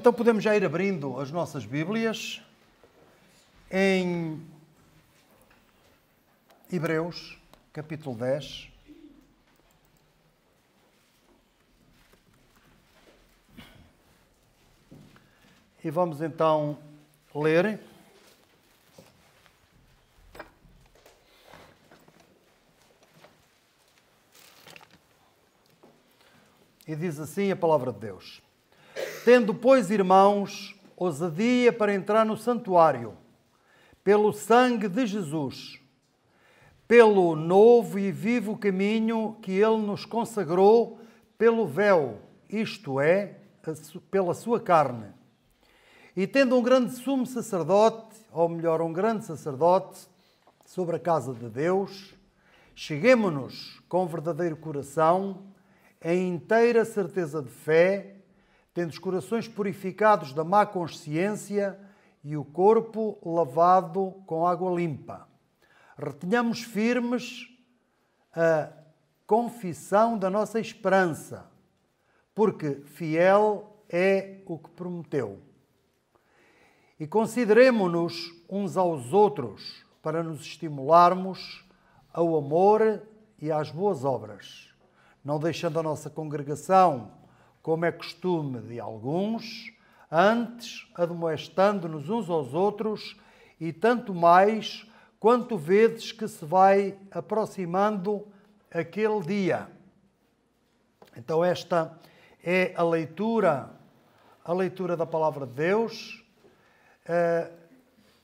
Então podemos já ir abrindo as nossas Bíblias em Hebreus, capítulo 10. E vamos então ler. E diz assim a palavra de Deus: Tendo, pois, irmãos, ousadia para entrar no santuário, pelo sangue de Jesus, pelo novo e vivo caminho que Ele nos consagrou pelo véu, isto é, pela sua carne. E tendo um grande sumo sacerdote, ou melhor, um grande sacerdote, sobre a casa de Deus, cheguemo-nos com verdadeiro coração, em inteira certeza de fé, tendo os corações purificados da má consciência e o corpo lavado com água limpa. Retenhamos firmes a confissão da nossa esperança, porque fiel é o que prometeu. E consideremo-nos uns aos outros para nos estimularmos ao amor e às boas obras, não deixando a nossa congregação, como é costume de alguns, antes admoestando-nos uns aos outros, e tanto mais quanto vedes que se vai aproximando aquele dia. Então esta é a leitura da palavra de Deus,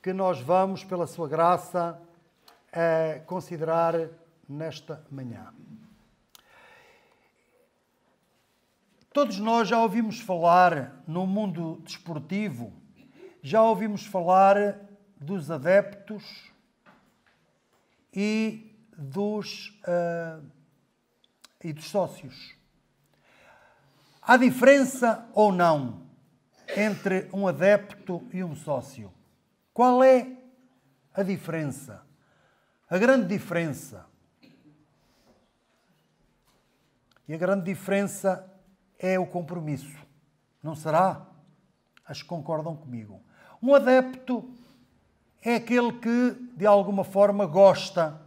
que nós vamos, pela sua graça, considerar nesta manhã. Todos nós já ouvimos falar no mundo desportivo, já ouvimos falar dos adeptos e dos sócios. Há diferença ou não entre um adepto e um sócio? Qual é a diferença? A grande diferença. E a grande diferença é o compromisso. Não será? Acho que concordam comigo. Um adepto é aquele que, de alguma forma, gosta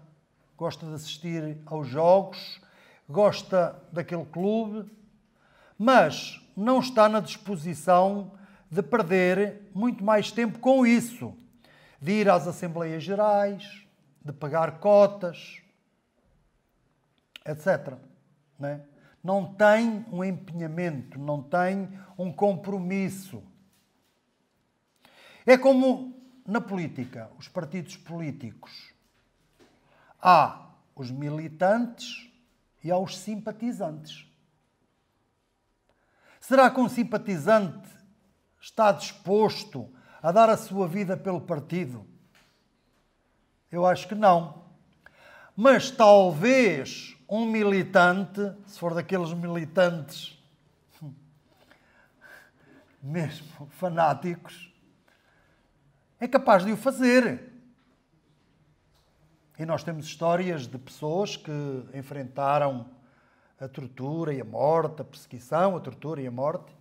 de assistir aos jogos, gosta daquele clube, mas não está na disposição de perder muito mais tempo com isso, de ir às Assembleias Gerais, de pagar cotas, etc. Não é? Não tem um empenhamento, não tem um compromisso. É como na política, os partidos políticos. Há os militantes e há os simpatizantes. Será que um simpatizante está disposto a dar a sua vida pelo partido? Eu acho que não. Mas talvez um militante, se for daqueles militantes mesmo fanáticos, é capaz de o fazer. E nós temos histórias de pessoas que enfrentaram a tortura e a morte, a perseguição, a tortura e a morte,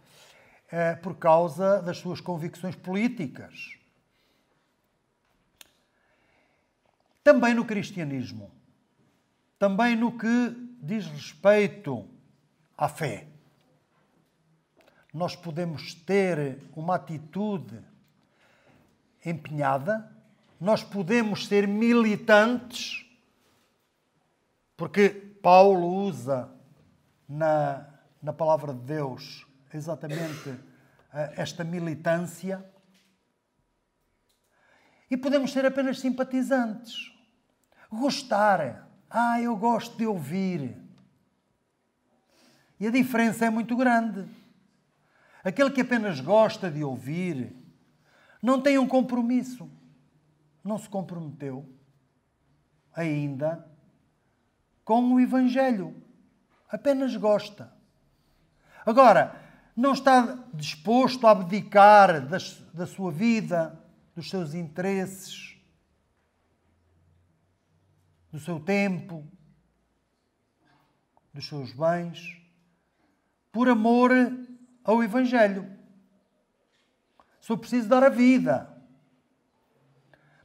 por causa das suas convicções políticas. Também no cristianismo, também no que diz respeito à fé, nós podemos ter uma atitude empenhada, nós podemos ser militantes, porque Paulo usa na palavra de Deus exatamente esta militância, e podemos ser apenas simpatizantes. Gostar. Eu gosto de ouvir. E a diferença é muito grande. Aquele que apenas gosta de ouvir não tem um compromisso. Não se comprometeu ainda com o Evangelho. Apenas gosta. Agora, não está disposto a abdicar da sua vida, dos seus interesses, do seu tempo, dos seus bens, por amor ao Evangelho. sou preciso dar a vida.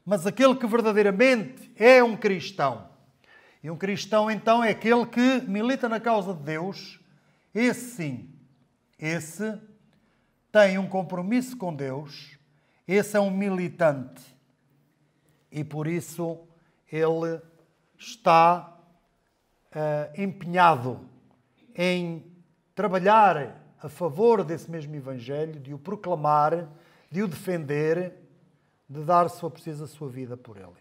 Mas aquele que verdadeiramente é um cristão, e um cristão então é aquele que milita na causa de Deus, esse sim, esse tem um compromisso com Deus, esse é um militante. E por isso ele está empenhado em trabalhar a favor desse mesmo Evangelho, de o proclamar, de o defender, de dar, se for preciso, a sua vida por ele.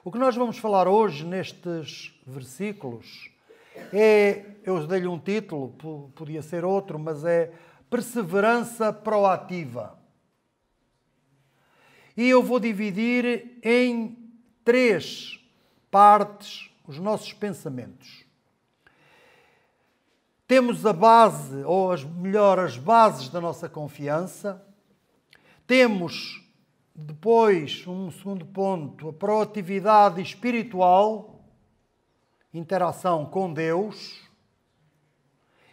O que nós vamos falar hoje nestes versículos eu dei-lhe um título, podia ser outro, mas é perseverança proativa. E eu vou dividir em 3 partes os nossos pensamentos. Temos a base, ou as bases da nossa confiança. Temos depois, um segundo ponto, a proatividade espiritual, interação com Deus.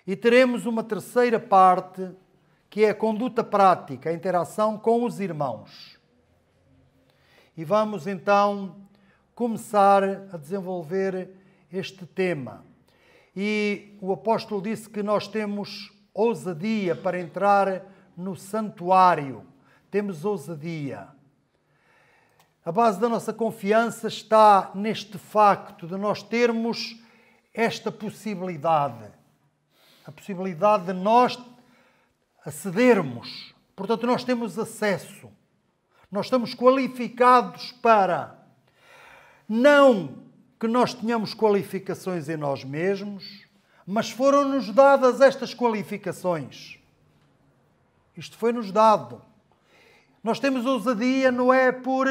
E teremos uma terceira parte, que é a conduta prática, a interação com os irmãos. E vamos então começar a desenvolver este tema. E o apóstolo disse que nós temos ousadia para entrar no santuário. Temos ousadia. A base da nossa confiança está neste facto de nós termos esta possibilidade. A possibilidade de nós acedermos. Portanto, nós temos acesso. Nós estamos qualificados para... Não que nós tenhamos qualificações em nós mesmos, mas foram-nos dadas estas qualificações. Isto foi-nos dado. Nós temos ousadia, não é por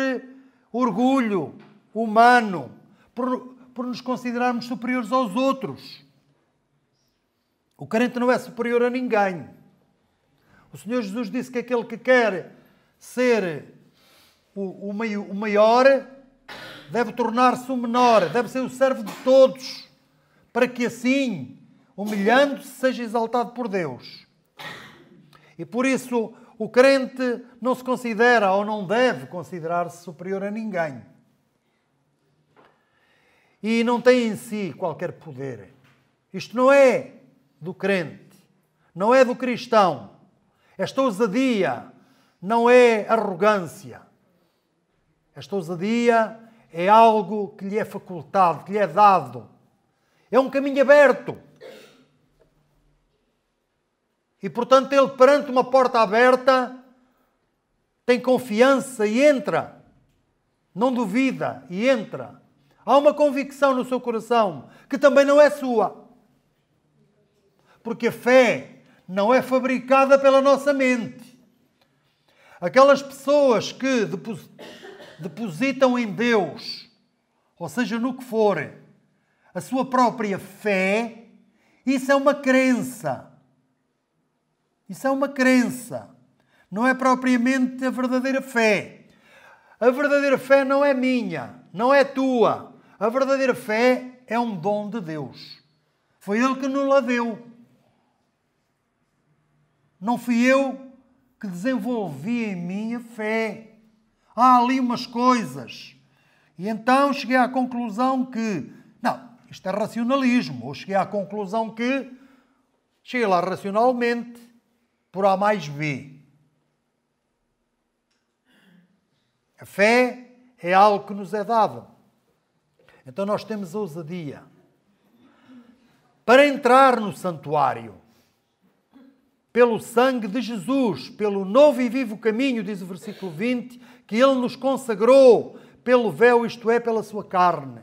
orgulho humano, por nos considerarmos superiores aos outros. O crente não é superior a ninguém. O Senhor Jesus disse que aquele que quer ser o maior deve tornar-se o menor, deve ser o servo de todos, para que assim, humilhando-se, seja exaltado por Deus. E por isso o crente não se considera ou não deve considerar-se superior a ninguém. E não tem em si qualquer poder. Isto não é do crente, não é do cristão. Esta ousadia não é arrogância. Esta ousadia é algo que lhe é facultado, que lhe é dado. É um caminho aberto. E, portanto, ele, perante uma porta aberta, tem confiança e entra. Não duvida e entra. Há uma convicção no seu coração que também não é sua. Porque a fé não é fabricada pela nossa mente. Aquelas pessoas que depositam em Deus, ou seja, no que for, a sua própria fé, isso é uma crença. Isso é uma crença. Não é propriamente a verdadeira fé. A verdadeira fé não é minha, não é tua. A verdadeira fé é um dom de Deus. Foi Ele que nos a deu. Não fui eu que desenvolvi em mim a fé. Há ali umas coisas. E então cheguei à conclusão que... Não, isto é racionalismo. Ou cheguei à conclusão que... Cheguei lá racionalmente, por A mais B. A fé é algo que nos é dado. Então nós temos ousadia para entrar no santuário. Pelo sangue de Jesus, pelo novo e vivo caminho, diz o versículo 20, que Ele nos consagrou pelo véu, isto é, pela sua carne.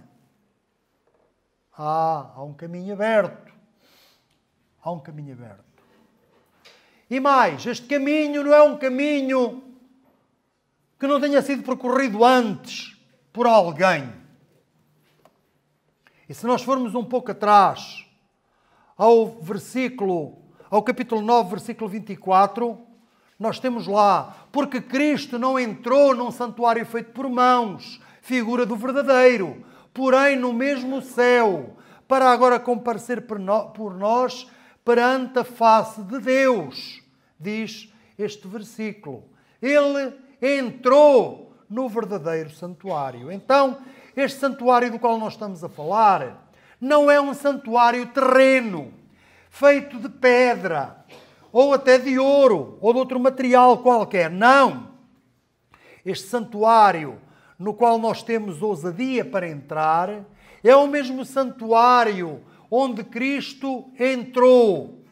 Há um caminho aberto. Há um caminho aberto. E mais, este caminho não é um caminho que não tenha sido percorrido antes por alguém. E se nós formos um pouco atrás, ao capítulo 9, versículo 24, nós temos lá, porque Cristo não entrou num santuário feito por mãos, figura do verdadeiro, porém no mesmo céu, para agora comparecer por nós perante a face de Deus, diz este versículo. Ele entrou no verdadeiro santuário. Então, este santuário do qual nós estamos a falar não é um santuário terreno, feito de pedra, ou até de ouro, ou de outro material qualquer. Não! Este santuário no qual nós temos ousadia para entrar é o mesmo santuário onde Cristo entrou.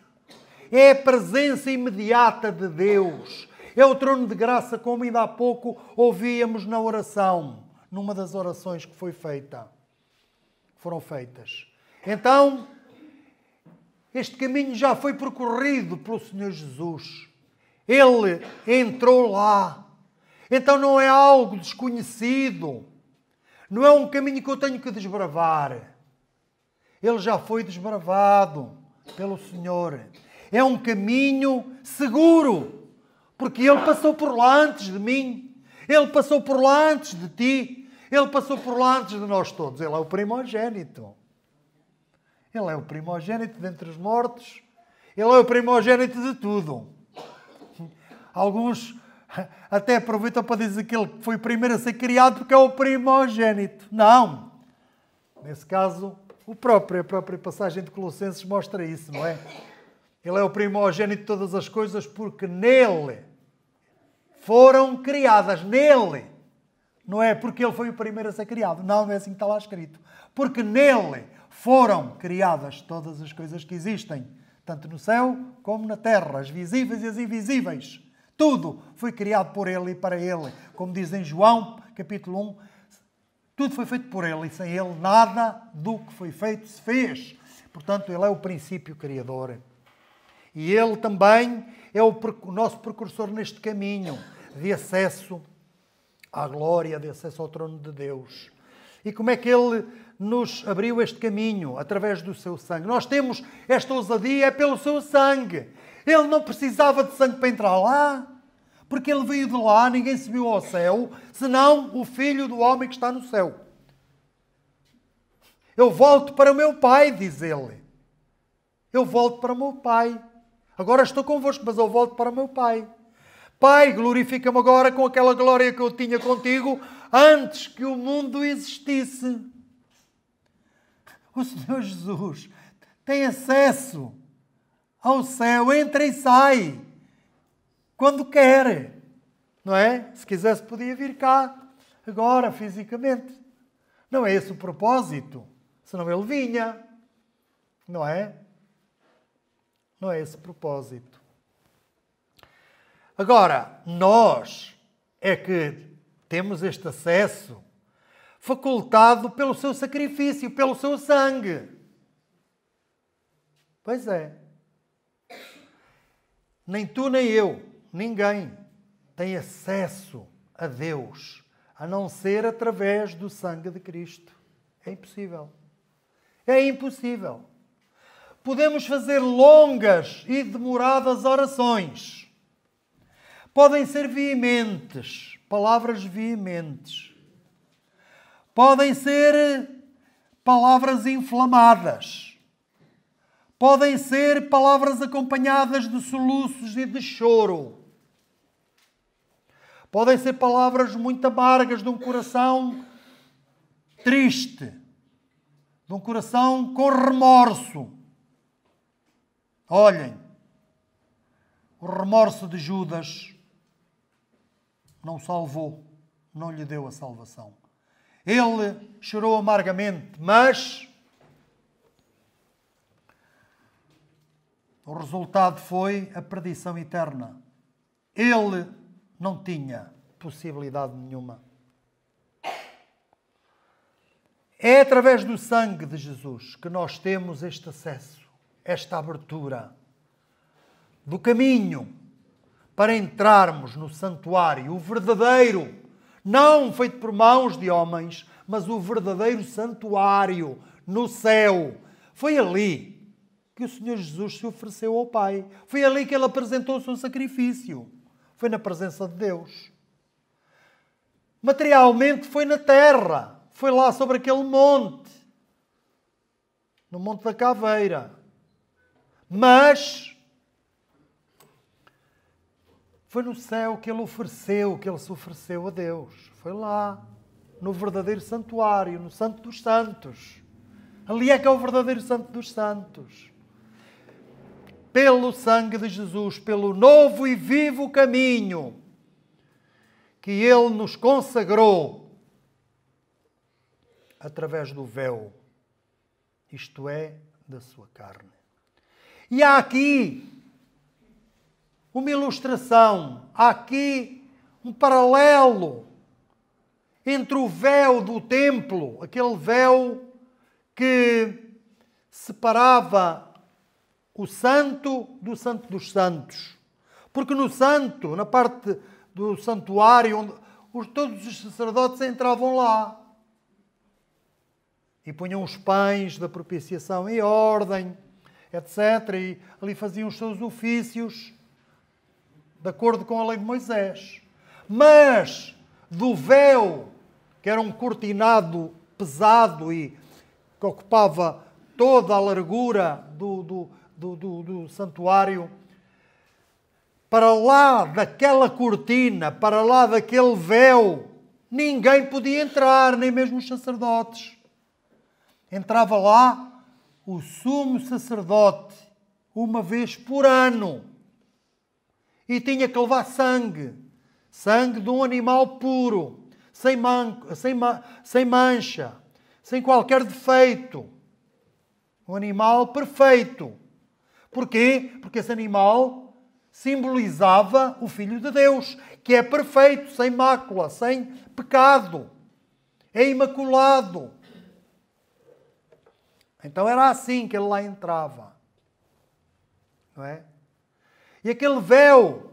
É a presença imediata de Deus. É o trono de graça, como ainda há pouco ouvíamos na oração, numa das orações que foram feitas. Então, este caminho já foi percorrido pelo Senhor Jesus. Ele entrou lá. Então não é algo desconhecido. Não é um caminho que eu tenho que desbravar. Ele já foi desbravado pelo Senhor. É um caminho seguro, porque Ele passou por lá antes de mim. Ele passou por lá antes de ti. Ele passou por lá antes de nós todos. Ele é o primogênito. Ele é o primogênito dentre os mortos. Ele é o primogênito de tudo. Alguns até aproveitam para dizer que ele foi o primeiro a ser criado porque é o primogênito. Não. Nesse caso, a própria passagem de Colossenses mostra isso, não é? Ele é o primogênito de todas as coisas porque nele foram criadas. Nele. Não é porque ele foi o primeiro a ser criado. Não, não é assim que está lá escrito. Porque nele foram criadas todas as coisas que existem, tanto no céu como na terra, as visíveis e as invisíveis. Tudo foi criado por Ele e para Ele. Como diz em João, capítulo 1, tudo foi feito por Ele e sem Ele nada do que foi feito se fez. Portanto, Ele é o princípio criador. E Ele também é o nosso precursor neste caminho de acesso à glória, de acesso ao trono de Deus. E como é que Ele nos abriu este caminho? Através do seu sangue. Nós temos esta ousadia é pelo seu sangue. Ele não precisava de sangue para entrar lá, porque Ele veio de lá, ninguém subiu ao céu, senão o Filho do homem que está no céu. Eu volto para o meu Pai, diz Ele. Eu volto para o meu Pai. Agora estou convosco, mas eu volto para o meu Pai. Pai, glorifica-me agora com aquela glória que eu tinha contigo antes que o mundo existisse. O Senhor Jesus tem acesso ao céu, entra e sai quando quer, não é? Se quisesse podia vir cá agora, fisicamente. Não é esse o propósito, senão ele vinha, não é? Não é esse o propósito. Agora, nós é que temos este acesso facultado pelo seu sacrifício, pelo seu sangue. Pois é. Nem tu nem eu, ninguém tem acesso a Deus, a não ser através do sangue de Cristo. É impossível. É impossível. Podemos fazer longas e demoradas orações. Podem ser veementes, palavras veementes. Podem ser palavras inflamadas. Podem ser palavras acompanhadas de soluços e de choro. Podem ser palavras muito amargas de um coração triste, de um coração com remorso. Olhem, o remorso de Judas não salvou, não lhe deu a salvação. Ele chorou amargamente, mas o resultado foi a perdição eterna. Ele não tinha possibilidade nenhuma. É através do sangue de Jesus que nós temos este acesso, esta abertura do caminho para entrarmos no santuário, o verdadeiro, não feito por mãos de homens, mas o verdadeiro santuário no céu. Foi ali que o Senhor Jesus se ofereceu ao Pai. Foi ali que Ele apresentou o seu sacrifício. Foi na presença de Deus. Materialmente foi na terra. Foi lá sobre aquele monte. No Monte da Caveira. Mas Foi no céu que ele se ofereceu a Deus. Foi lá, no verdadeiro santuário, no Santo dos Santos. Ali é que é o verdadeiro Santo dos Santos. Pelo sangue de Jesus, pelo novo e vivo caminho que Ele nos consagrou através do véu, isto é, da sua carne. E há aqui uma ilustração, há aqui um paralelo entre o véu do templo, aquele véu que separava o santo do santo dos santos. Porque no santo, na parte do santuário, onde todos os sacerdotes entravam lá e punham os pães da propiciação em ordem, etc. E ali faziam os seus ofícios de acordo com a lei de Moisés. Mas do véu, que era um cortinado pesado e que ocupava toda a largura do santuário, para lá daquela cortina, para lá daquele véu, ninguém podia entrar, nem mesmo os sacerdotes. Entrava lá o sumo sacerdote, uma vez por ano. E tinha que levar sangue. Sangue de um animal puro, sem mancha, sem qualquer defeito. Um animal perfeito. Porquê? Porque esse animal simbolizava o Filho de Deus, que é perfeito, sem mácula, sem pecado. É imaculado. Então era assim que ele lá entrava. Não é? E aquele véu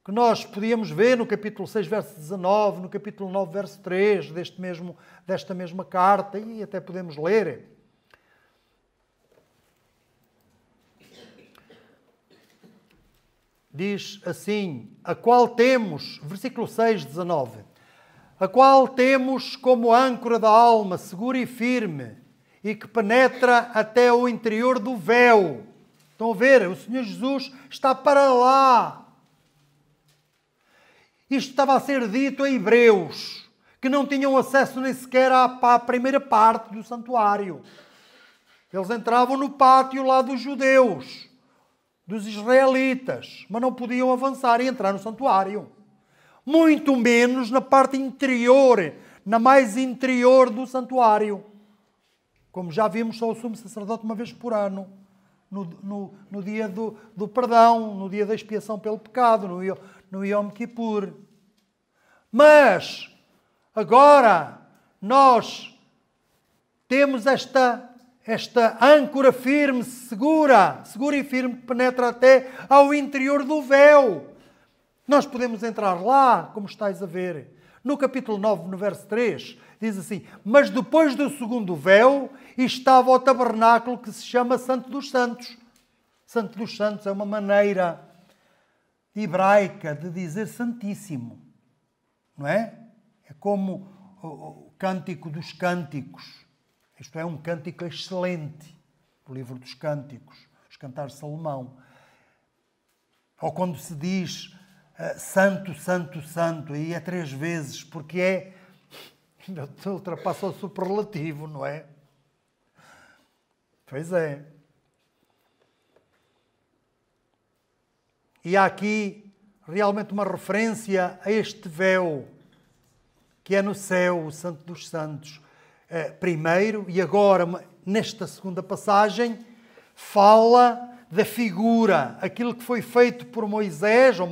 que nós podíamos ver no capítulo 6, verso 19, no capítulo 9, verso 3, desta mesma carta, e até podemos ler. Diz assim, a qual temos, versículo 6, 19, a qual temos como âncora da alma, segura e firme, e que penetra até o interior do véu. Estão a ver? O Senhor Jesus está para lá. Isto estava a ser dito a hebreus, que não tinham acesso nem sequer à primeira parte do santuário. Eles entravam no pátio lá dos judeus, dos israelitas, mas não podiam avançar e entrar no santuário. Muito menos na parte interior, na mais interior do santuário. Como já vimos, só o sumo sacerdote uma vez por ano, no dia do perdão, no dia da expiação pelo pecado, no Yom Kippur. Mas, agora, nós temos esta âncora firme, segura e firme, que penetra até ao interior do véu. Nós podemos entrar lá, como estáis a ver. No capítulo 9, no verso 3, diz assim, mas depois do segundo véu estava o tabernáculo que se chama Santo dos Santos. Santo dos Santos é uma maneira hebraica de dizer santíssimo. Não é? É como o cântico dos cânticos. Isto é um cântico excelente, do livro dos cânticos, os cantares de Salomão. Ou quando se diz santo, santo, santo, aí é 3 vezes, porque ainda ultrapassa o superlativo, não é? Pois é. E há aqui realmente uma referência a este véu, que é no céu, o Santo dos Santos. Primeiro, e agora, nesta segunda passagem, fala da figura, aquilo que foi feito por Moisés, ou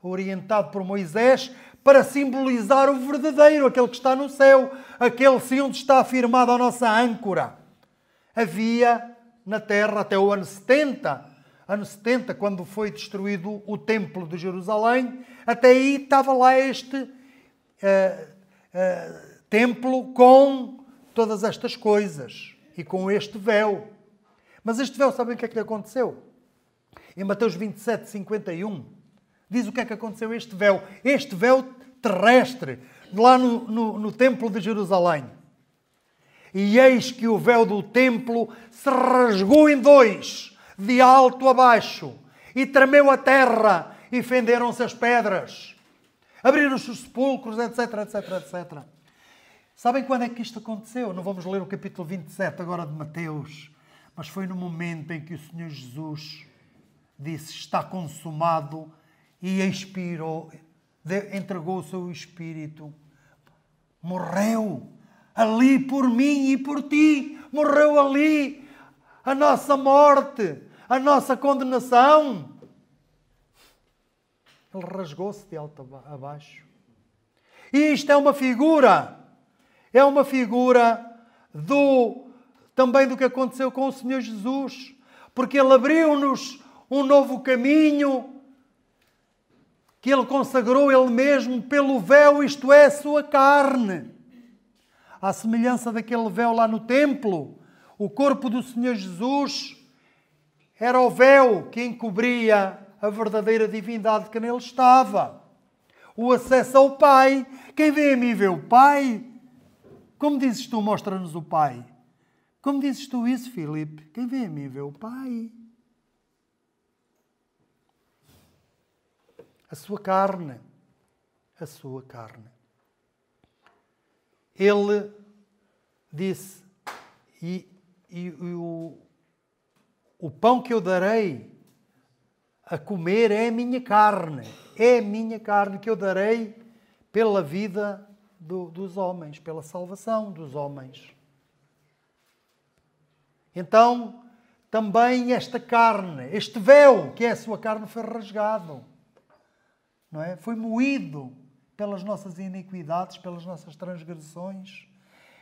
orientado por Moisés, para simbolizar o verdadeiro, aquele que está no céu, aquele sim onde está afirmada a nossa âncora. Havia na terra até o ano 70, quando foi destruído o templo de Jerusalém, até aí estava lá este templo com todas estas coisas e com este véu. Mas este véu, sabem o que é que lhe aconteceu? Em Mateus 27, 51, diz o que é que aconteceu a este véu terrestre, lá no templo de Jerusalém. E eis que o véu do templo se rasgou em 2, de alto a baixo, e tremeu a terra, e fenderam-se as pedras. Abriram-se os sepulcros, etc, etc, etc. Sabem quando é que isto aconteceu? Não vamos ler o capítulo 27 agora de Mateus, mas foi no momento em que o Senhor Jesus disse: está consumado, e expirou, entregou o seu espírito. Morreu ali por mim e por ti. Morreu ali a nossa morte, a nossa condenação. Ele rasgou-se de alto a baixo. E isto é uma figura também do que aconteceu com o Senhor Jesus, porque Ele abriu-nos um novo caminho, que Ele consagrou Ele mesmo pelo véu, isto é, a sua carne. À semelhança daquele véu lá no templo, o corpo do Senhor Jesus era o véu que encobria a verdadeira divindade que nele estava. O acesso ao Pai. Quem vem a mim vê o Pai. Como dizes tu, mostra-nos o Pai. Como dizes tu isso, Filipe? Quem vem a mim vê o Pai. A sua carne. A sua carne. Ele disse, o pão que eu darei a comer é a minha carne. É a minha carne que eu darei pela vida dos homens, pela salvação dos homens. Então, também esta carne, este véu, que é a sua carne, foi rasgado. Não é? Foi moído pelas nossas iniquidades, pelas nossas transgressões.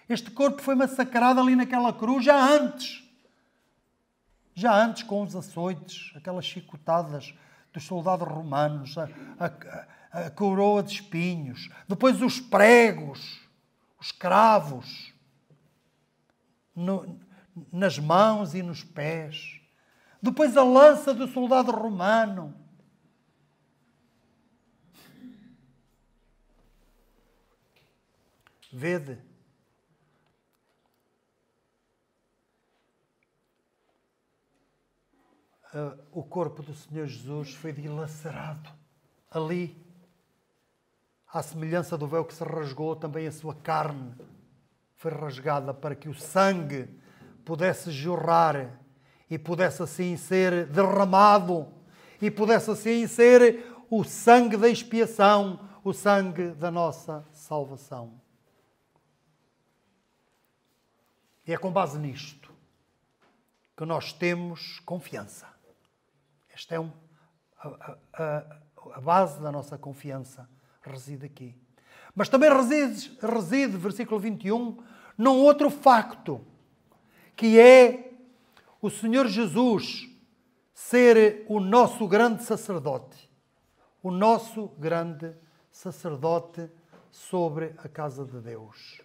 Este corpo foi massacrado ali naquela cruz já antes com os açoites, aquelas chicotadas dos soldados romanos, a coroa de espinhos, depois os pregos, os cravos nas mãos e nos pés, depois a lança do soldado romano. Vede, o corpo do Senhor Jesus foi dilacerado ali. À semelhança do véu que se rasgou, também a sua carne foi rasgada para que o sangue pudesse jorrar e pudesse assim ser derramado e pudesse assim ser o sangue da expiação, o sangue da nossa salvação. E é com base nisto que nós temos confiança. Esta é a base da nossa confiança, reside aqui. Mas também reside, versículo 21, num outro facto, que é o Senhor Jesus ser o nosso grande sacerdote. O nosso grande sacerdote sobre a casa de Deus.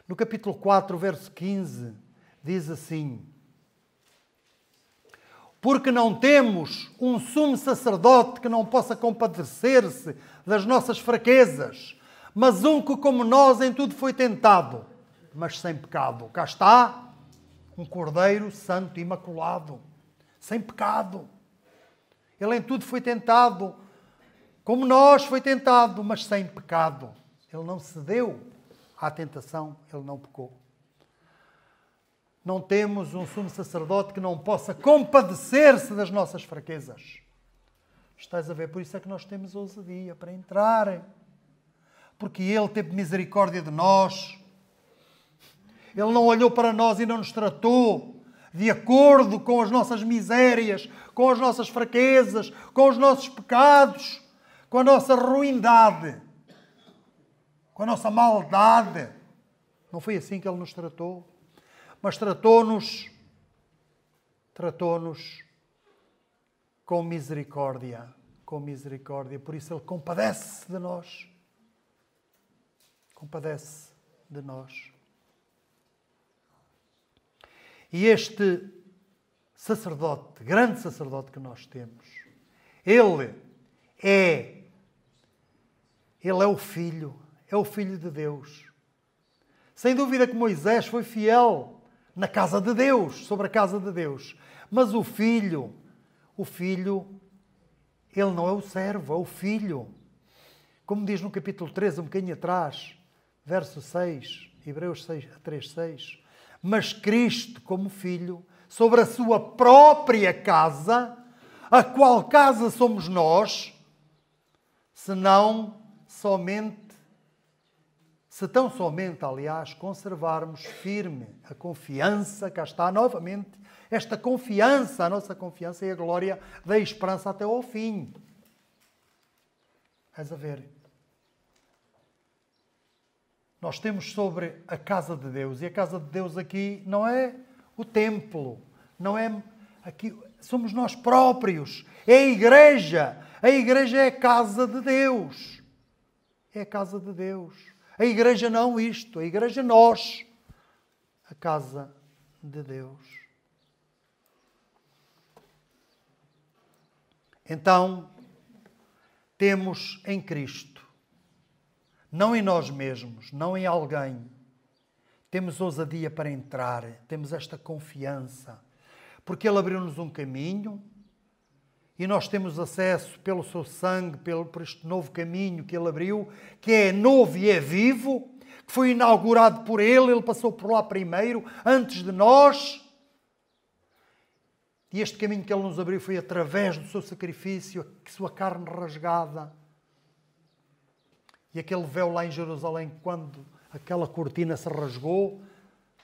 No capítulo 4, verso 15, diz assim: porque não temos um sumo sacerdote que não possa compadecer-se das nossas fraquezas, mas um que, como nós, em tudo foi tentado, mas sem pecado. Cá está um Cordeiro Santo, imaculado, sem pecado. Ele em tudo foi tentado, como nós foi tentado, mas sem pecado. Ele não cedeu à tentação, ele não pecou. Não temos um sumo sacerdote que não possa compadecer-se das nossas fraquezas. Estás a ver? Por isso é que nós temos ousadia para entrar. Porque Ele teve misericórdia de nós. Ele não olhou para nós e não nos tratou de acordo com as nossas misérias, com as nossas fraquezas, com os nossos pecados, com a nossa ruindade, com a nossa maldade. Não foi assim que Ele nos tratou. Mas tratou-nos com misericórdia, Por isso Ele compadece de nós. Compadece de nós. E este sacerdote, grande sacerdote que nós temos, Ele é o Filho de Deus. Sem dúvida que Moisés foi fiel na casa de Deus, sobre a casa de Deus. Mas o Filho Ele não é o servo, é o filho. Como diz no capítulo 13, um bocadinho atrás, verso 6, Hebreus 3:6. Mas Cristo, como filho, sobre a sua própria casa, a qual casa somos nós, se tão somente, aliás, conservarmos firme a confiança, cá está novamente, esta confiança, a nossa confiança e a glória da esperança até ao fim. Vais a ver. Nós temos sobre a casa de Deus, e a casa de Deus aqui não é o templo, não é aqui, somos nós próprios, é a igreja. A igreja é a casa de Deus. É a casa de Deus. A igreja não isto, a igreja nós. A casa de Deus. Então, temos em Cristo, não em nós mesmos, não em alguém. Temos ousadia para entrar, temos esta confiança, porque Ele abriu-nos um caminho e nós temos acesso pelo seu sangue, por este novo caminho que Ele abriu, que é novo e é vivo, que foi inaugurado por Ele passou por lá primeiro, antes de nós. E este caminho que Ele nos abriu foi através do seu sacrifício, a sua carne rasgada. E aquele véu lá em Jerusalém, quando aquela cortina se rasgou,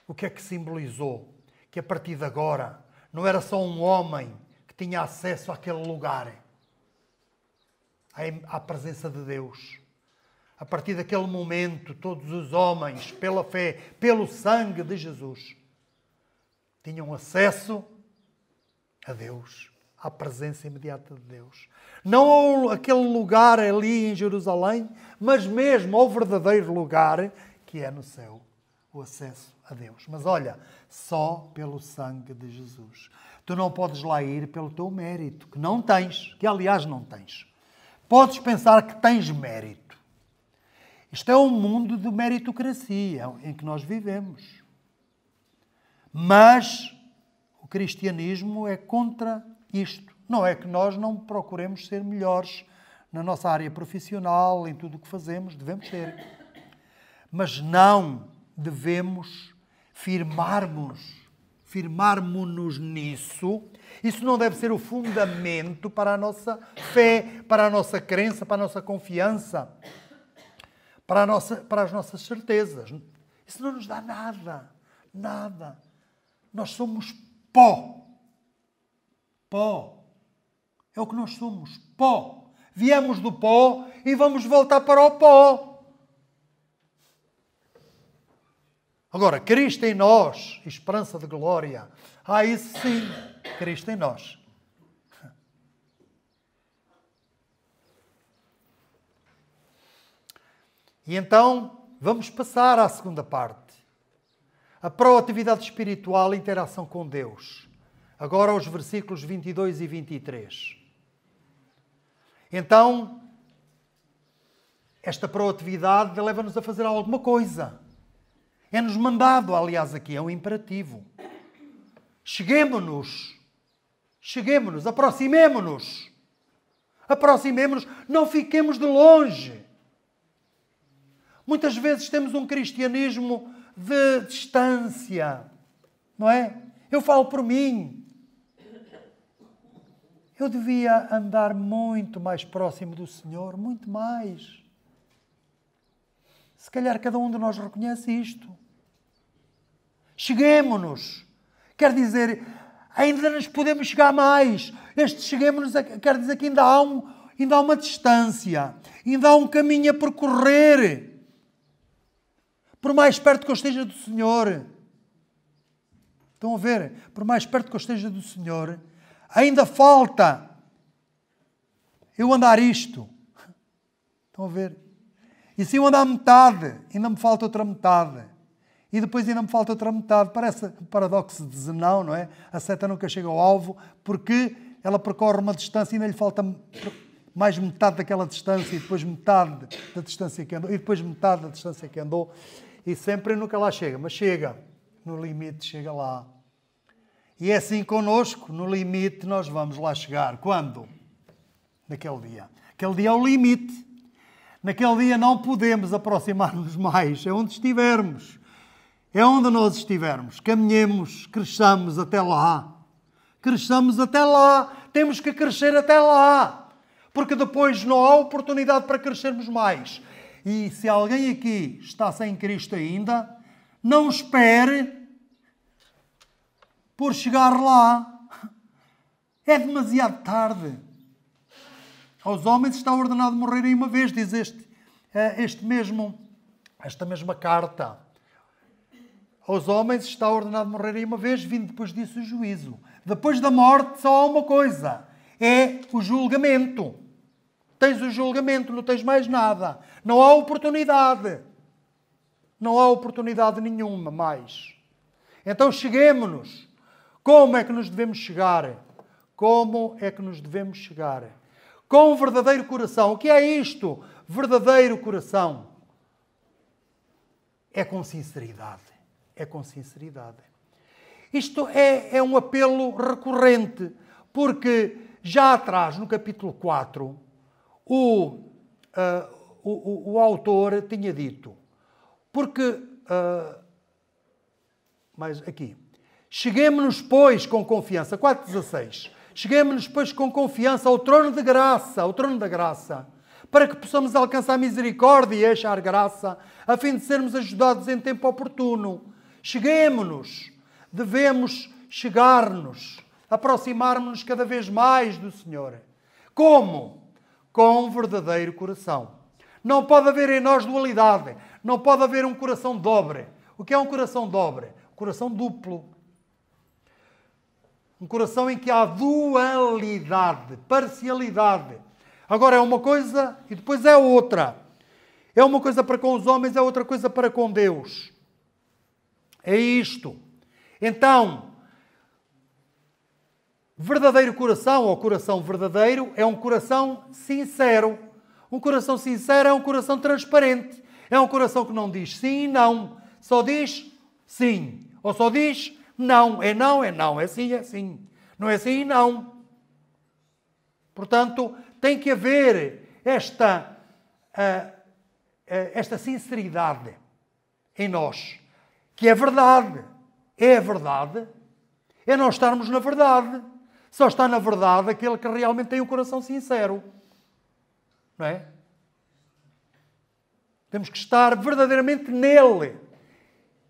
o que é que simbolizou? Que a partir de agora não era só um homem que tinha acesso àquele lugar, à presença de Deus. A partir daquele momento, todos os homens, pela fé, pelo sangue de Jesus, tinham acesso a Deus, à presença imediata de Deus. Não aquele lugar ali em Jerusalém, mas mesmo ao verdadeiro lugar que é no céu, o acesso a Deus. Mas olha, só pelo sangue de Jesus. Tu não podes lá ir pelo teu mérito, que não tens, que aliás não tens. Podes pensar que tens mérito. Isto é um mundo de meritocracia em que nós vivemos. Mas o cristianismo é contra isto. Não é que nós não procuremos ser melhores na nossa área profissional, em tudo o que fazemos, devemos ser. Mas não devemos firmarmos-nos nisso. Isso não deve ser o fundamento para a nossa fé, para a nossa crença, para a nossa confiança, para as nossas certezas. Isso não nos dá nada, nada. Nós somos pó. Pó. É o que nós somos, pó. Viemos do pó e vamos voltar para o pó. Agora, Cristo em nós, esperança de glória. Isso sim, Cristo em nós. E então, vamos passar à segunda parte. A proatividade espiritual e interação com Deus. Agora os versículos 22 e 23. Então, esta proatividade leva-nos a fazer alguma coisa. É-nos mandado, aliás, aqui é um imperativo. Cheguemo-nos, aproximemo-nos, não fiquemos de longe. Muitas vezes temos um cristianismo de distância, não é? Eu falo por mim. Eu devia andar muito mais próximo do Senhor, muito mais. Se calhar cada um de nós reconhece isto. Cheguemo-nos. Quer dizer, ainda nos podemos chegar mais. Este cheguemo-nos quer dizer que ainda há uma distância. Ainda há um caminho a percorrer. Por mais perto que eu esteja do Senhor. Estão a ver? Por mais perto que eu esteja do Senhor, ainda falta eu andar isto. Estão a ver? E se eu andar metade, ainda me falta outra metade. E depois ainda me falta outra metade. Parece um paradoxo de Zenão, não é? A seta nunca chega ao alvo, porque ela percorre uma distância e ainda lhe falta mais metade daquela distância, e depois metade da distância que andou, e depois metade da distância que andou. E sempre nunca lá chega, mas chega. No limite chega lá. E é assim connosco, no limite nós vamos lá chegar. Quando? naquele dia. Aquele dia é o limite. Naquele dia não podemos aproximar-nos mais. É onde estivermos. É onde nós estivermos. Caminhemos, cresçamos até lá. Cresçamos até lá. Temos que crescer até lá. Porque depois não há oportunidade para crescermos mais. E se alguém aqui está sem Cristo ainda, não espere por chegar lá. É demasiado tarde. Aos homens está ordenado morrerem uma vez, diz esta mesma carta. Aos homens está ordenado morrerem uma vez, vindo depois disso o juízo. Depois da morte só há uma coisa, é o julgamento. Tens o julgamento, não tens mais nada. Não há oportunidade. Não há oportunidade nenhuma mais. Então cheguemo-nos. Como é que nos devemos chegar? Como é que nos devemos chegar? Com um verdadeiro coração. O que é isto? Verdadeiro coração. É com sinceridade. É com sinceridade. Isto é um apelo recorrente, porque já atrás, no capítulo 4, o autor tinha dito, porque, mas aqui, cheguemo-nos, pois, com confiança, 4,16, cheguemo-nos, pois, com confiança ao trono de graça, ao trono da graça, para que possamos alcançar misericórdia e achar graça, a fim de sermos ajudados em tempo oportuno. Cheguemo-nos, devemos chegar-nos, aproximar-nos cada vez mais do Senhor. Como? Com um verdadeiro coração. Não pode haver em nós dualidade. Não pode haver um coração dobre. O que é um coração dobre? Um coração duplo. Um coração em que há dualidade, parcialidade. Agora é uma coisa e depois é outra. É uma coisa para com os homens, é outra coisa para com Deus. É isto. Então, verdadeiro coração, ou coração verdadeiro, é um coração sincero. Um coração sincero é um coração transparente. É um coração que não diz sim e não. Só diz sim. Ou só diz não. É não, é não. É sim, é sim. Não é sim e não. Portanto, tem que haver esta sinceridade em nós. Que é verdade. É a verdade. É nós estarmos na verdade. Só está na verdade aquele que realmente tem um coração sincero. Não é? Temos que estar verdadeiramente nele.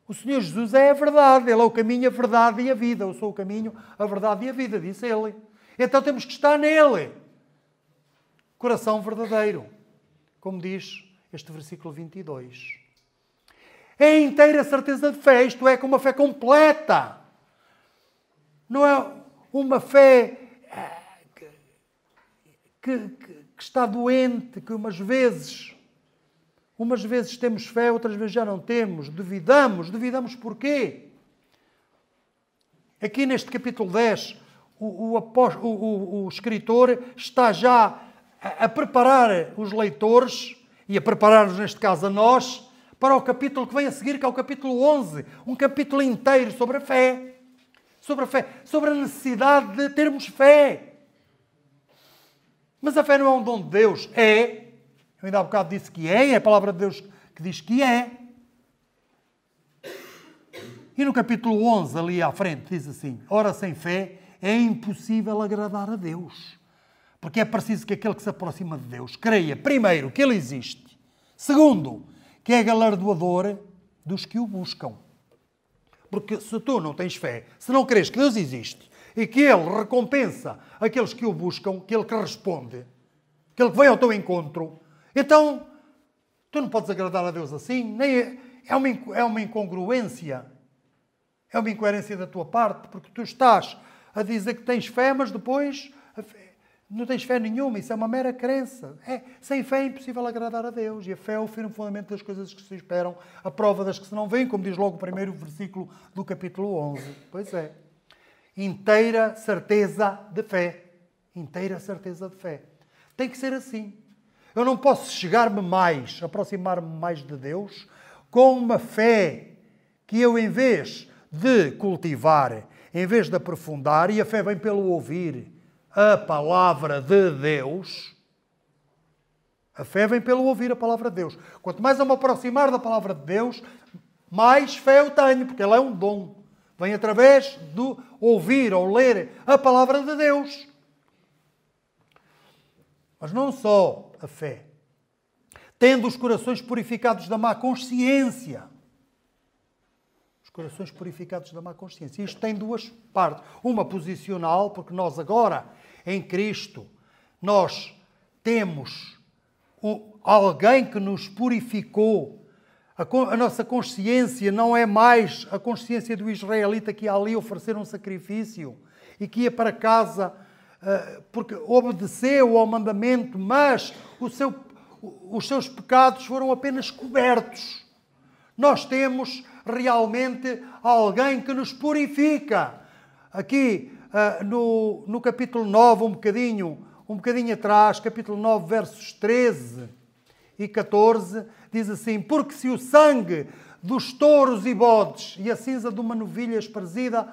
O Senhor Jesus é a verdade. Ele é o caminho, a verdade e a vida. Eu sou o caminho, a verdade e a vida, disse ele. Então temos que estar nele. Coração verdadeiro. Como diz este versículo 22. É a inteira certeza de fé. Isto é, com uma fé completa. Não é uma fé que está doente, que umas vezes temos fé, outras vezes já não temos. Duvidamos porquê? Aqui neste capítulo 10, o escritor está já a preparar os leitores, e a preparar-nos, neste caso, a nós, para o capítulo que vem a seguir, que é o capítulo 11. Um capítulo inteiro sobre a fé. Sobre a fé. Sobre a necessidade de termos fé. Mas a fé não é um dom de Deus. É. Eu ainda há bocado disse que é a palavra de Deus que diz que é. E no capítulo 11, ali à frente, diz assim: ora, sem fé é impossível agradar a Deus. Porque é preciso que aquele que se aproxima de Deus creia, primeiro, que Ele existe. Segundo, que é galardoador dos que o buscam. Porque se tu não tens fé, se não creres que Deus existe e que Ele recompensa aqueles que o buscam, aquele que responde, aquele que vem ao teu encontro, então tu não podes agradar a Deus assim. Nem é uma incongruência. É uma incoerência da tua parte, porque tu estás a dizer que tens fé, mas depois não tens fé nenhuma. Isso é uma mera crença. Sem fé é impossível agradar a Deus. E a fé é o firme fundamento das coisas que se esperam, a prova das que se não veem, como diz logo o primeiro versículo do capítulo 11. Pois é. Inteira certeza de fé. Inteira certeza de fé. Tem que ser assim. Eu não posso chegar-me mais, aproximar-me mais de Deus, com uma fé que eu, em vez de cultivar, em vez de aprofundar, e a fé vem pelo ouvir, a palavra de Deus, a fé vem pelo ouvir a palavra de Deus. Quanto mais eu me aproximar da palavra de Deus, mais fé eu tenho, porque ela é um dom. Vem através do ouvir ou ler a palavra de Deus. Mas não só a fé. Tendo os corações purificados da má consciência. Os corações purificados da má consciência. Isto tem duas partes. Uma posicional, porque nós agora, em Cristo, nós temos alguém que nos purificou. A nossa consciência não é mais a consciência do israelita que ia ali oferecer um sacrifício e que ia para casa porque obedeceu ao mandamento, mas os seus pecados foram apenas cobertos. Nós temos realmente alguém que nos purifica. Aqui no capítulo 9, um bocadinho atrás, capítulo 9, versos 13 e 14, diz assim: porque se o sangue dos touros e bodes e a cinza de uma novilha esparzida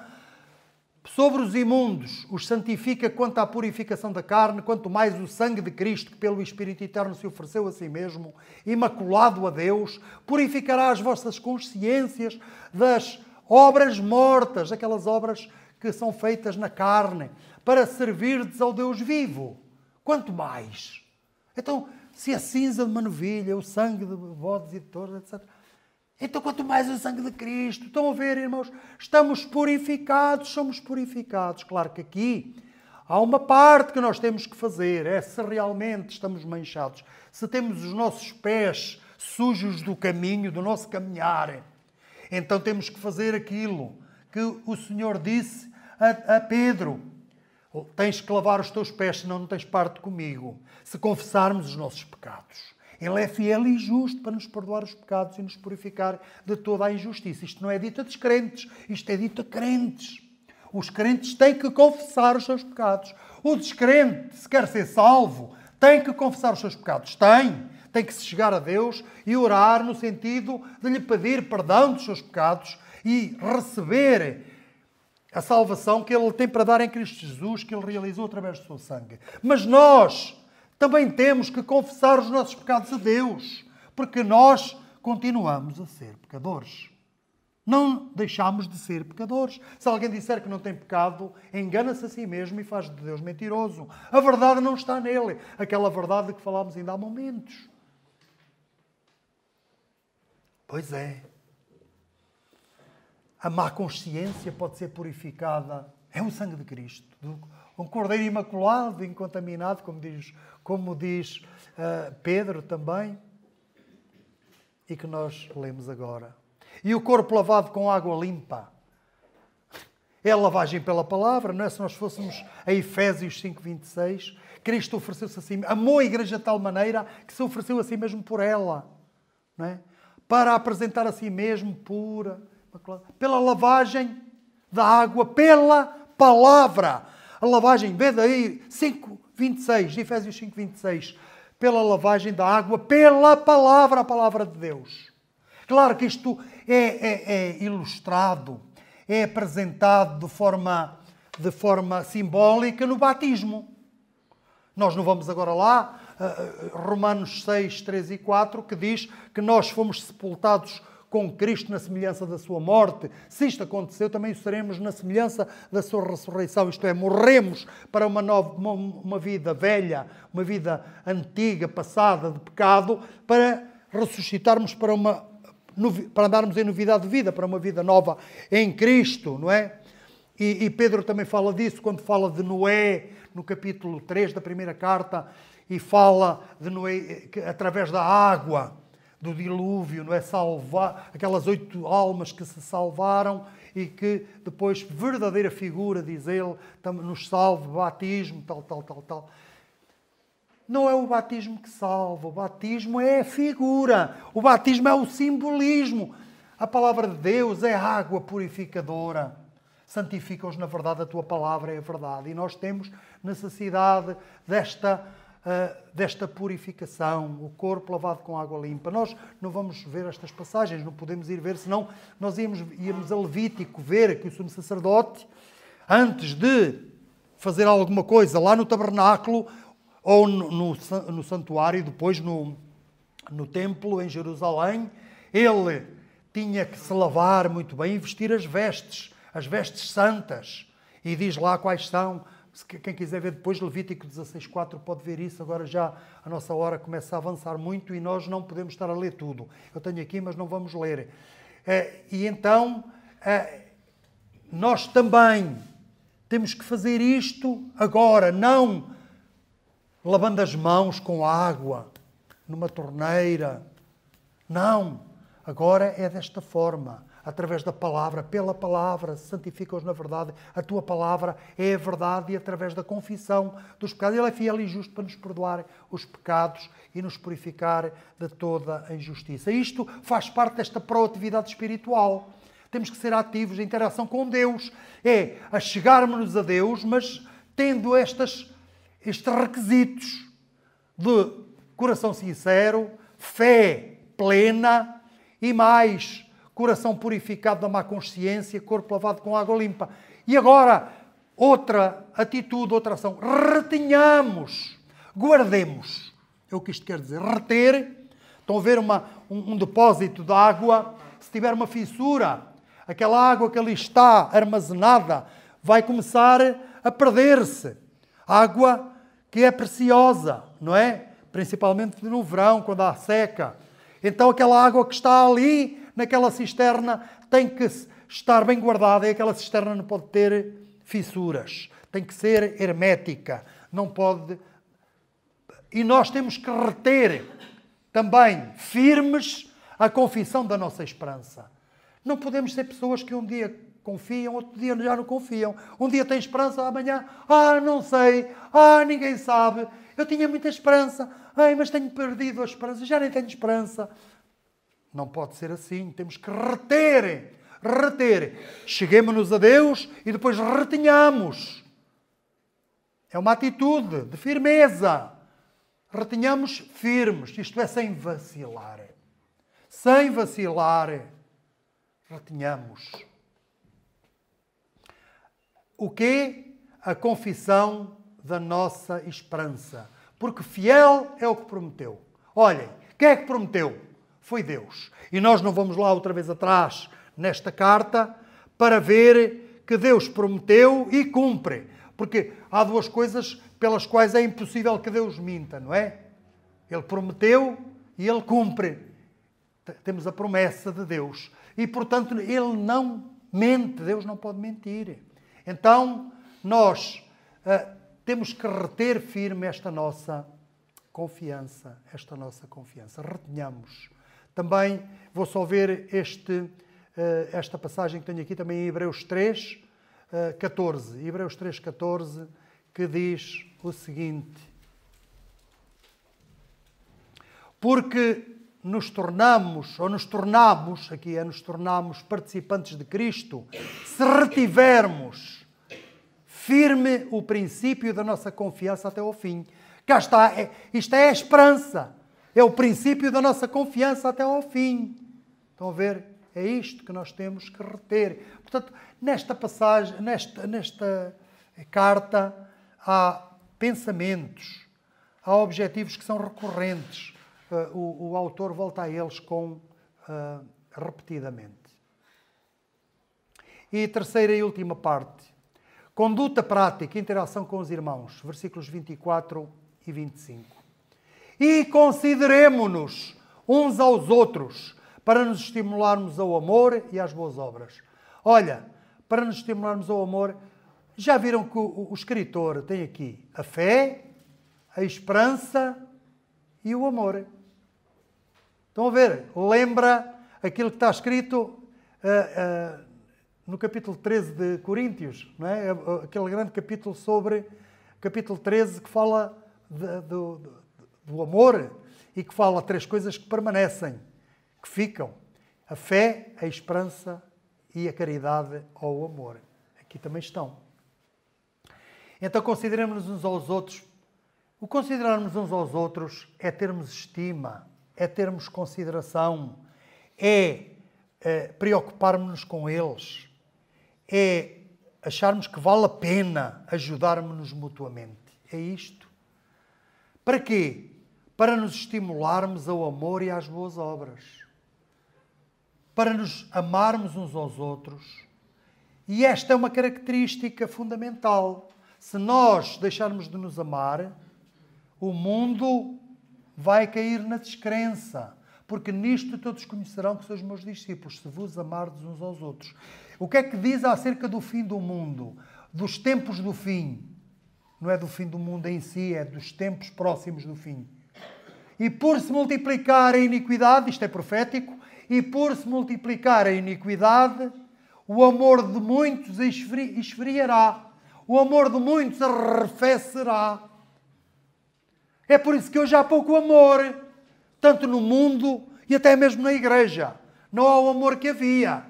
sobre os imundos os santifica quanto à purificação da carne, quanto mais o sangue de Cristo, que pelo Espírito Eterno se ofereceu a si mesmo, imaculado a Deus, purificará as vossas consciências das obras mortas, aquelas obras que são feitas na carne, para servirdes ao Deus vivo. Quanto mais? Então, se a cinza de uma novilha, o sangue de bodes e de touros, etc. Então, quanto mais o sangue de Cristo. Estão a ver, irmãos? Estamos purificados, somos purificados. Claro que aqui há uma parte que nós temos que fazer. É se realmente estamos manchados. Se temos os nossos pés sujos do caminho, do nosso caminhar. Então temos que fazer aquilo que o Senhor disse a Pedro. Tens que lavar os teus pés, senão não tens parte comigo. Se confessarmos os nossos pecados. Ele é fiel e justo para nos perdoar os pecados e nos purificar de toda a injustiça. Isto não é dito a descrentes, isto é dito a crentes. Os crentes têm que confessar os seus pecados. O descrente, se quer ser salvo, tem que confessar os seus pecados. Tem que se chegar a Deus e orar no sentido de lhe pedir perdão dos seus pecados e receber a salvação que Ele tem para dar em Cristo Jesus, que Ele realizou através do seu sangue. Mas nós também temos que confessar os nossos pecados a Deus, porque nós continuamos a ser pecadores. Não deixamos de ser pecadores. Se alguém disser que não tem pecado, engana-se a si mesmo e faz de Deus mentiroso. A verdade não está nele. Aquela verdade de que falámos ainda há momentos. Pois é. A má consciência pode ser purificada. É o sangue de Cristo. Um cordeiro imaculado, incontaminado, como diz Pedro também. E que nós lemos agora. E o corpo lavado com água limpa. É a lavagem pela palavra, não é? Se nós fôssemos a Efésios 5:26, Cristo ofereceu-se assim, amou a igreja de tal maneira que se ofereceu a si mesmo por ela. Não é? Para apresentar a si mesmo pura, pela lavagem da água, pela palavra. A lavagem, vê daí, 5:26, Efésios 5:26, pela lavagem da água, pela palavra, a palavra de Deus. Claro que isto é ilustrado, é apresentado de forma simbólica no batismo. Nós não vamos agora lá, Romanos 6, 3 e 4, que diz que nós fomos sepultados com Cristo na semelhança da sua morte. Se isto aconteceu, também o seremos na semelhança da sua ressurreição. Isto é, morremos para uma vida velha, uma vida antiga, passada de pecado, para ressuscitarmos para andarmos em novidade de vida, para uma vida nova em Cristo, não é? E Pedro também fala disso quando fala de Noé, no capítulo 3 da primeira carta, e fala de Noé através da água, do dilúvio, não é? Salvar aquelas 8 almas que se salvaram e que depois, verdadeira figura, diz ele, nos salve, batismo, tal. Não é o batismo que salva, o batismo é a figura, o batismo é o simbolismo. A palavra de Deus é água purificadora. Santifica-os na verdade, a tua palavra é a verdade. E nós temos necessidade desta purificação, o corpo lavado com água limpa. Nós não vamos ver estas passagens, não podemos ir ver, senão nós íamos a Levítico ver que o sumo sacerdote, antes de fazer alguma coisa lá no tabernáculo ou no santuário, depois no templo em Jerusalém, ele tinha que se lavar muito bem e vestir as vestes santas. E diz lá quais são. Quem quiser ver depois, Levítico 16:4 pode ver isso. Agora já a nossa hora começa a avançar muito e nós não podemos estar a ler tudo. Eu tenho aqui, mas não vamos ler. E então, nós também temos que fazer isto agora, não lavando as mãos com água, numa torneira. Não. Agora é desta forma. Através da palavra, pela palavra, santifica-os na verdade. A tua palavra é a verdade e através da confissão dos pecados. Ele é fiel e justo para nos perdoar os pecados e nos purificar de toda a injustiça. Isto faz parte desta proatividade espiritual. Temos que ser ativos em interação com Deus. É a chegarmos-nos a Deus, mas tendo estes requisitos de coração sincero, fé plena e mais coração purificado da má consciência, corpo lavado com água limpa. E agora, outra atitude, outra ação. Retenhamos, guardemos. É o que isto quer dizer. Reter. Estão a ver um depósito de água. Se tiver uma fissura, aquela água que ali está armazenada vai começar a perder-se. Água que é preciosa, não é? Principalmente no verão, quando há seca. Então aquela água que está ali naquela cisterna tem que estar bem guardada e aquela cisterna não pode ter fissuras. Tem que ser hermética. Não pode... E nós temos que reter também firmes a confissão da nossa esperança. Não podemos ser pessoas que um dia confiam, outro dia já não confiam. Um dia tem esperança, amanhã, não sei, ninguém sabe. Eu tinha muita esperança, mas tenho perdido a esperança, já nem tenho esperança. Não pode ser assim. Temos que reter. Cheguemos-nos a Deus e depois retenhamos. É uma atitude de firmeza. Retenhamos firmes. Isto é, sem vacilar. Sem vacilar. Retenhamos. O quê? A confissão da nossa esperança. Porque fiel é o que prometeu. Olhem, quem é que prometeu? Foi Deus. E nós não vamos lá outra vez atrás nesta carta para ver que Deus prometeu e cumpre. Porque há duas coisas pelas quais é impossível que Deus minta, não é? Ele prometeu e Ele cumpre. Temos a promessa de Deus. E, portanto, Ele não mente. Deus não pode mentir. Então, nós temos que reter firme esta nossa confiança. Retenhamos. Também vou só ver esta passagem que tenho aqui também em Hebreus 3, 14. Hebreus 3, 14, que diz o seguinte. Porque nos tornamos participantes de Cristo, se retivermos firme o princípio da nossa confiança até ao fim. Cá está, isto é a esperança. É o princípio da nossa confiança até ao fim. Estão a ver? É isto que nós temos que reter. Portanto, nesta passagem, nesta carta, há pensamentos, há objetivos que são recorrentes. O autor volta a eles repetidamente. E a terceira e última parte. Conduta prática, interação com os irmãos. Versículos 24 e 25. E consideremo-nos uns aos outros para nos estimularmos ao amor e às boas obras. Olha, para nos estimularmos ao amor, já viram que o escritor tem aqui a fé, a esperança e o amor. Estão a ver? Lembra aquilo que está escrito no capítulo 13 de Coríntios, não é? Aquele grande capítulo capítulo 13, que fala do amor e que fala 3 coisas que permanecem, que ficam. A fé, a esperança e a caridade ou o amor. Aqui também estão. Então consideremos-nos uns aos outros. O considerarmos uns aos outros é termos estima, é termos consideração, é preocuparmos-nos com eles, é acharmos que vale a pena ajudarmos-nos mutuamente. É isto. Para quê? Para nos estimularmos ao amor e às boas obras. Para nos amarmos uns aos outros. E esta é uma característica fundamental. Se nós deixarmos de nos amar, o mundo vai cair na descrença. Porque nisto todos conhecerão que sois meus discípulos, se vos amardes uns aos outros. O que é que diz acerca do fim do mundo? Dos tempos do fim. Não é do fim do mundo em si, é dos tempos próximos do fim. E por se multiplicar a iniquidade, isto é profético, e por se multiplicar a iniquidade, o amor de muitos esfriará. O amor de muitos arrefecerá. É por isso que hoje há pouco amor, tanto no mundo e até mesmo na igreja. Não há o amor que havia.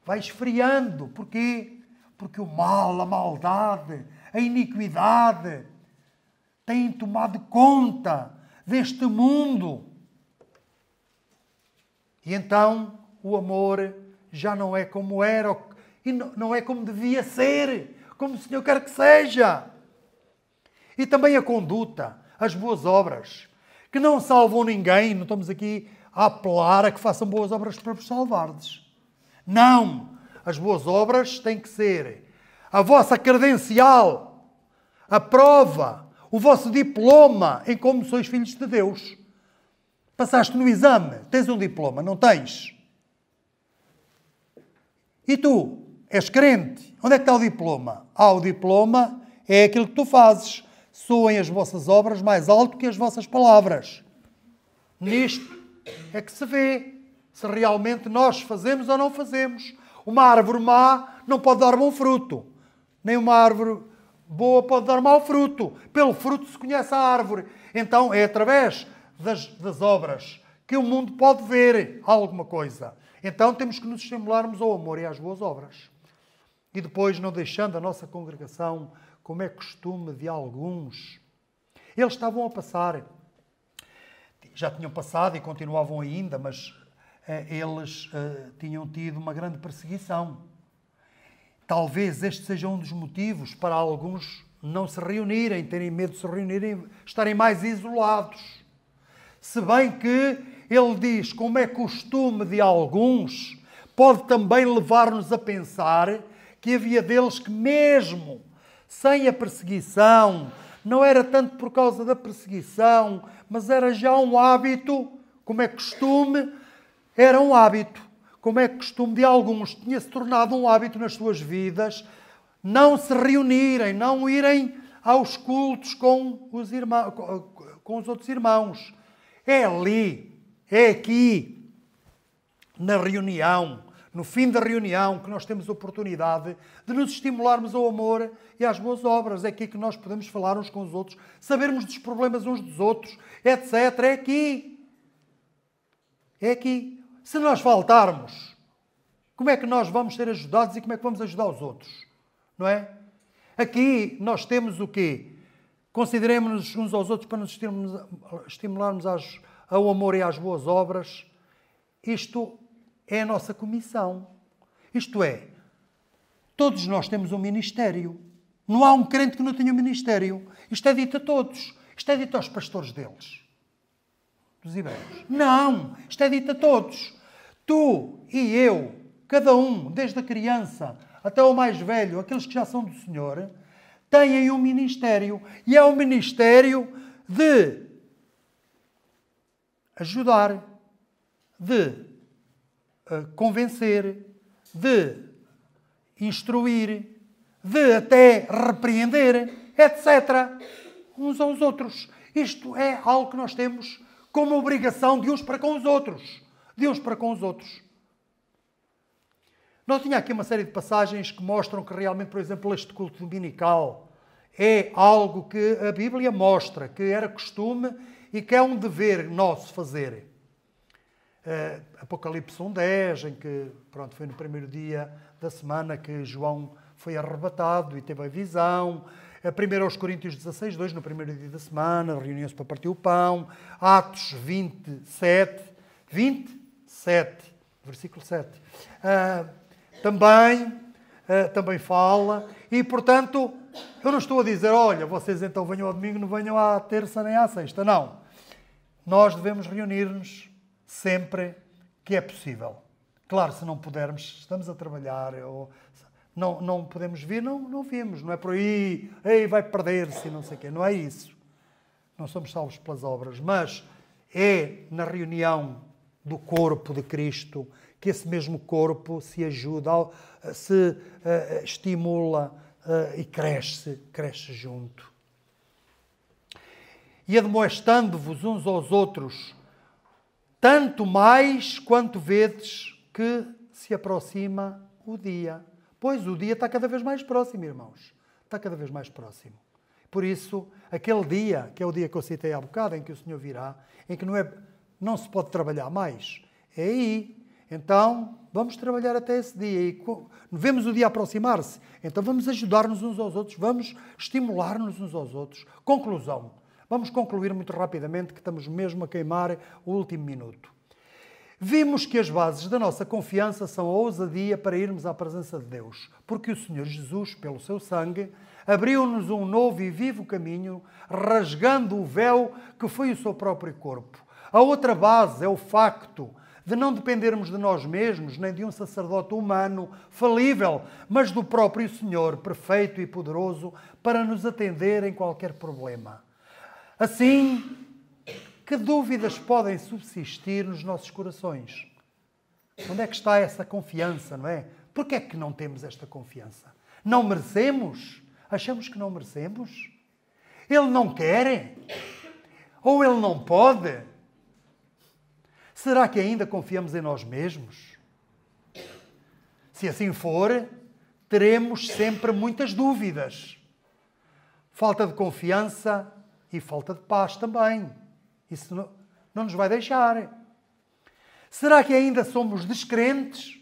Vai esfriando. Porquê? Porque o mal, a maldade, a iniquidade têm tomado conta deste mundo. E então o amor já não é como era e não é como devia ser, como o Senhor quer que seja. E também a conduta, as boas obras, que não salvam ninguém. Não estamos aqui a apelar a que façam boas obras para vos salvardes. Não! As boas obras têm que ser a vossa credencial, a prova, o vosso diploma em como sois filhos de Deus. Passaste no exame, tens um diploma, não tens? E tu, és crente, onde é que está o diploma? O diploma é aquilo que tu fazes. Soem as vossas obras mais alto que as vossas palavras. Nisto é que se vê se realmente nós fazemos ou não fazemos. Uma árvore má não pode dar bom fruto. Nem uma árvore boa pode dar mau fruto. Pelo fruto se conhece a árvore. Então é através das obras que o mundo pode ver alguma coisa. Então temos que nos estimularmos ao amor e às boas obras. E depois, não deixando a nossa congregação, como é costume de alguns, eles estavam a passar, já tinham passado e continuavam ainda, mas eles tinham tido uma grande perseguição. Talvez este seja um dos motivos para alguns não se reunirem, terem medo de se reunirem, estarem mais isolados. Se bem que ele diz, como é costume de alguns, pode também levar-nos a pensar que havia deles que mesmo sem a perseguição, não era tanto por causa da perseguição, mas era já um hábito, como é costume, era um hábito, como é costume de alguns, tinha-se tornado um hábito nas suas vidas, não se reunirem, não irem aos cultos com os outros irmãos. É ali, é aqui, na reunião, no fim da reunião, que nós temos a oportunidade de nos estimularmos ao amor e às boas obras. É aqui que nós podemos falar uns com os outros, sabermos dos problemas uns dos outros, etc. É aqui. É aqui. Se nós faltarmos, como é que nós vamos ser ajudados e como é que vamos ajudar os outros? Não é? Aqui nós temos o quê? Consideremos-nos uns aos outros para nos estimularmos ao amor e às boas obras. Isto é a nossa comissão. Isto é, todos nós temos um ministério. Não há um crente que não tenha um ministério. Isto é dito a todos. Isto é dito aos pastores deles, dos hebreus. Não, isto é dito a todos. Tu e eu, cada um, desde a criança até o mais velho, aqueles que já são do Senhor, têm um ministério. E é um ministério de ajudar, de convencer, de instruir, de até repreender, etc. Uns aos outros. Isto é algo que nós temos como obrigação de uns para com os outros. De uns para com os outros. Não tinha aqui uma série de passagens que mostram que realmente, por exemplo, este culto dominical é algo que a Bíblia mostra, que era costume e que é um dever nosso fazer. Apocalipse 1:10, em que foi no primeiro dia da semana que João foi arrebatado e teve a visão. 1 Coríntios 16:2, no primeiro dia da semana, reunião-se para partir o pão. Atos 27, versículo 7. Também também fala. E, portanto, eu não estou a dizer, olha, vocês então venham ao domingo, não venham à terça nem à sexta. Não. Nós devemos reunir-nos sempre que é possível. Claro, se não pudermos, estamos a trabalhar, ou não podemos vir, não vimos. Não é por aí, ei, vai perder-se, não sei o quê. Não é isso. Não somos salvos pelas obras, mas é na reunião do corpo de Cristo que esse mesmo corpo se ajuda, se estimula e cresce junto. E admoestando-vos uns aos outros, tanto mais quanto vedes que se aproxima o dia. Pois o dia está cada vez mais próximo, irmãos. Está cada vez mais próximo. Por isso, aquele dia, que é o dia que eu citei há bocado, em que o Senhor virá, em que não se pode trabalhar mais, é aí. Então, vamos trabalhar até esse dia. E vemos o dia aproximar-se. Então, vamos ajudar-nos uns aos outros, vamos estimular-nos uns aos outros. Conclusão. Vamos concluir muito rapidamente, que estamos mesmo a queimar o último minuto. Vimos que as bases da nossa confiança são a ousadia para irmos à presença de Deus, porque o Senhor Jesus, pelo seu sangue, abriu-nos um novo e vivo caminho, rasgando o véu que foi o seu próprio corpo. A outra base é o facto de não dependermos de nós mesmos, nem de um sacerdote humano, falível, mas do próprio Senhor, perfeito e poderoso, para nos atender em qualquer problema. Assim, que dúvidas podem subsistir nos nossos corações? Onde é que está essa confiança, não é? Por que é que não temos esta confiança? Não merecemos? Achamos que não merecemos? Ele não quer? Ou ele não pode? Será que ainda confiamos em nós mesmos? Se assim for, teremos sempre muitas dúvidas. Falta de confiança e falta de paz também. Isso não nos vai deixar. Será que ainda somos descrentes?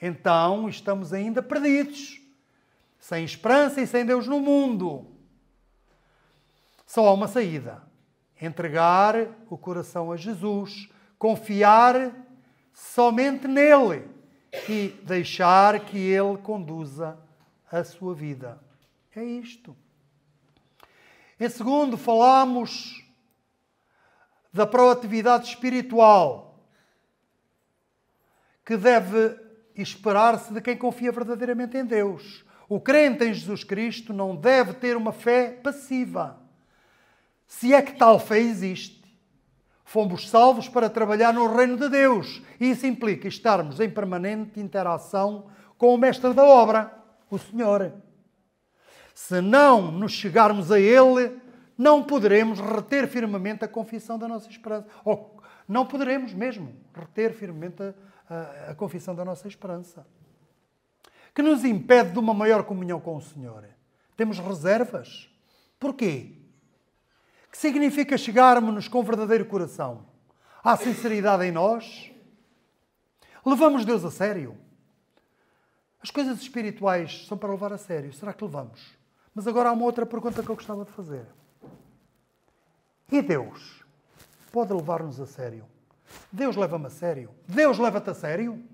Então estamos ainda perdidos. Sem esperança e sem Deus no mundo. Só há uma saída. Entregar o coração a Jesus. Confiar somente nele. E deixar que ele conduza a sua vida. É isto. Em segundo, falamos da proatividade espiritual que deve esperar-se de quem confia verdadeiramente em Deus. O crente em Jesus Cristo não deve ter uma fé passiva. Se é que tal fé existe. Fomos salvos para trabalhar no reino de Deus. E isso implica estarmos em permanente interação com o mestre da obra, o Senhor. Se não nos chegarmos a Ele, não poderemos reter firmemente a confissão da nossa esperança. Ou não poderemos mesmo reter firmemente a confissão da nossa esperança. Que nos impede de uma maior comunhão com o Senhor? Temos reservas. Porquê? Que significa chegarmos-nos com verdadeiro coração? Há sinceridade em nós? Levamos Deus a sério? As coisas espirituais são para levar a sério. Será que levamos? Mas agora há uma outra pergunta que eu gostava de fazer. E Deus? Pode levar-nos a sério? Deus leva-me a sério? Deus leva-te a sério?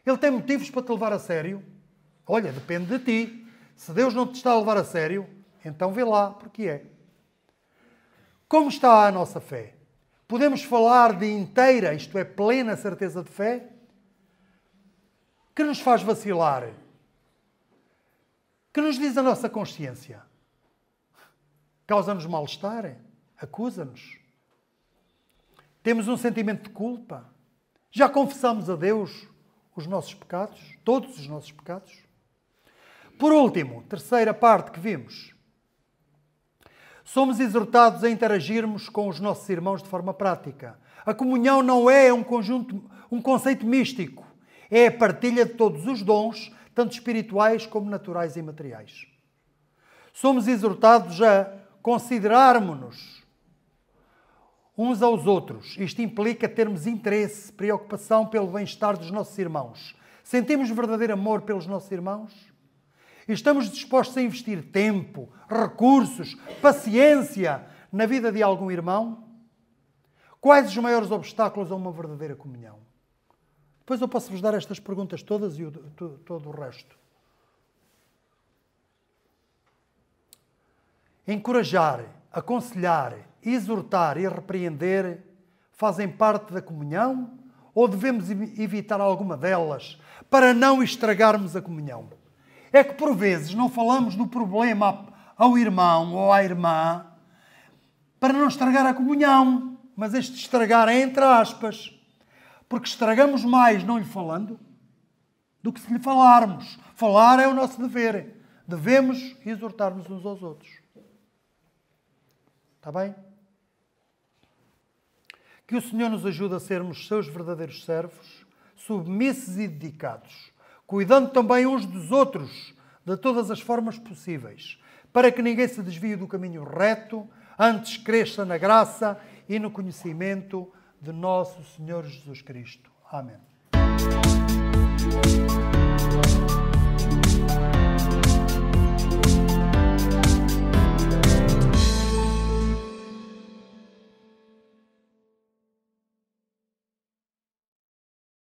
Ele tem motivos para te levar a sério? Olha, depende de ti. Se Deus não te está a levar a sério, então vê lá porque é. Como está a nossa fé? Podemos falar de inteira, isto é, plena certeza de fé? Que nos faz vacilar? Que nos diz a nossa consciência? Causa-nos mal-estar? Acusa-nos? Temos um sentimento de culpa? Já confessamos a Deus os nossos pecados? Todos os nossos pecados? Por último, terceira parte que vimos. Somos exortados a interagirmos com os nossos irmãos de forma prática. A comunhão não é um conceito místico. É a partilha de todos os dons, tanto espirituais como naturais e materiais. Somos exortados a considerarmos-nos uns aos outros. Isto implica termos interesse, preocupação pelo bem-estar dos nossos irmãos. Sentimos verdadeiro amor pelos nossos irmãos? Estamos dispostos a investir tempo, recursos, paciência na vida de algum irmão? Quais os maiores obstáculos a uma verdadeira comunhão? Depois eu posso-vos dar estas perguntas todas e todo o resto. encorajar, aconselhar, exortar e repreender fazem parte da comunhão ou devemos evitar alguma delas para não estragarmos a comunhão? É que por vezes não falamos do problema ao irmão ou à irmã para não estragar a comunhão, mas este estragar é entre aspas, porque estragamos mais não lhe falando do que se lhe falarmos. Falar é o nosso dever. Devemos exortar-nos uns aos outros. Está bem? Que o Senhor nos ajude a sermos seus verdadeiros servos, submissos e dedicados, cuidando também uns dos outros de todas as formas possíveis, para que ninguém se desvie do caminho reto, antes cresça na graça e no conhecimento de nosso Senhor Jesus Cristo. Amém.